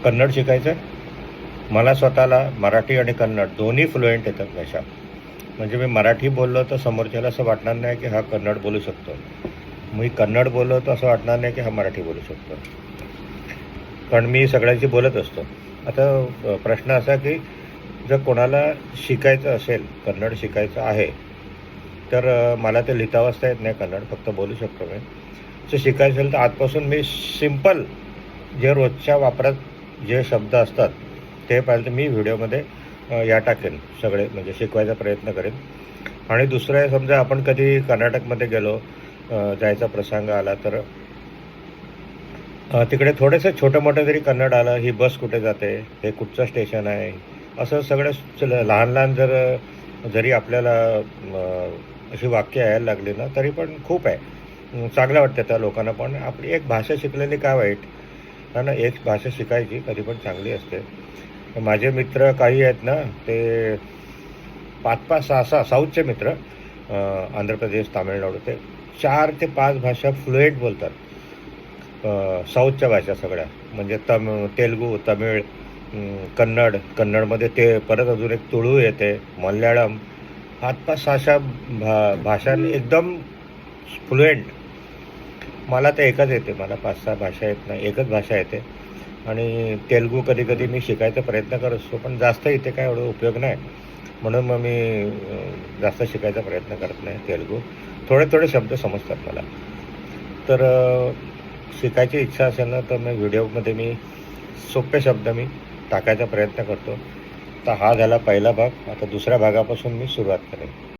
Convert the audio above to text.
कन्नड शिकायचं आहे. मला स्वतःला मराठी आणि कन्नड दोन्ही फ्लुएंट येतात भाषा. म्हणजे मी मराठी बोललो तर समोरच्याला असं वाटणार नाही की हा कन्नड बोलू शकतो. मी कन्नड बोललो तर असं वाटणार नाही की हा मराठी बोलू शकतो. कारण मी सगळ्यांशी बोलत असतो. आता प्रश्न असा की जर कोणाला शिकायचं असेल, कन्नड शिकायचं आहे, तर मला ते लिहिता वाचता येत नाही कन्नड, फक्त बोलू शकतो मी. जर शिकायचं असेल तर आजपासून मी सिम्पल जे रोजच्या वापरात जे शब्द असतात ते पाहिजे मी व्हिडिओमध्ये या टाकेन सगळे, म्हणजे शिकवायचा प्रयत्न करेन. आणि दुसरं आहे, समजा आपण कधी कर्नाटकमध्ये गेलो, जायचा प्रसंग आला तर तिकडे थोडंसं छोटं मोठं जरी कन्नड आलं, ही बस कुठे जाते, हे कुठचं स्टेशन आहे, असं सगळं लहान लहान जरी आपल्याला अशी वाक्य यायला लागली ना, तरी पण खूप आहे. चांगलं वाटतं त्या लोकांना पण. आपली एक भाषा शिकलेली काय वाईट, ना एक भाषा शिकायची कधी पण चांगली असते. माझे मित्र काही आहेत ना, ते 5-5, 6-6 साऊथचे मित्र, आंध्र प्रदेश, तामिळनाडू, ते 4 ते 5 भाषा फ्लुएंट बोलतात. साऊथच्या भाषा सगळ्या, म्हणजे तेलुगू, तमिळ, कन्नडमध्ये ते परत अजून एक तुळू येते, मल्याळम, 5-5, 6 भाषा एकदम फ्लुएंट. मला ते एकच येते, मला 5-6 भाषा येत नाही, एकच भाषा येते. आणि तेलुगू कधी कधी मी शिकायचा प्रयत्न करत असतो, पण जास्त इथे काय एवढं उपयोग नाही, म्हणून मग मी जास्त शिकायचा प्रयत्न करत नाही तेलुगू. थोडे थोडे शब्द समजतात मला. तर शिकायची इच्छा असेल ना, तर मग व्हिडिओमध्ये मी सोपे शब्द मी टाकायचा प्रयत्न करतो. तर हा झाला पहिला भाग. आता दुसऱ्या भागापासून मी सुरुवात करेन.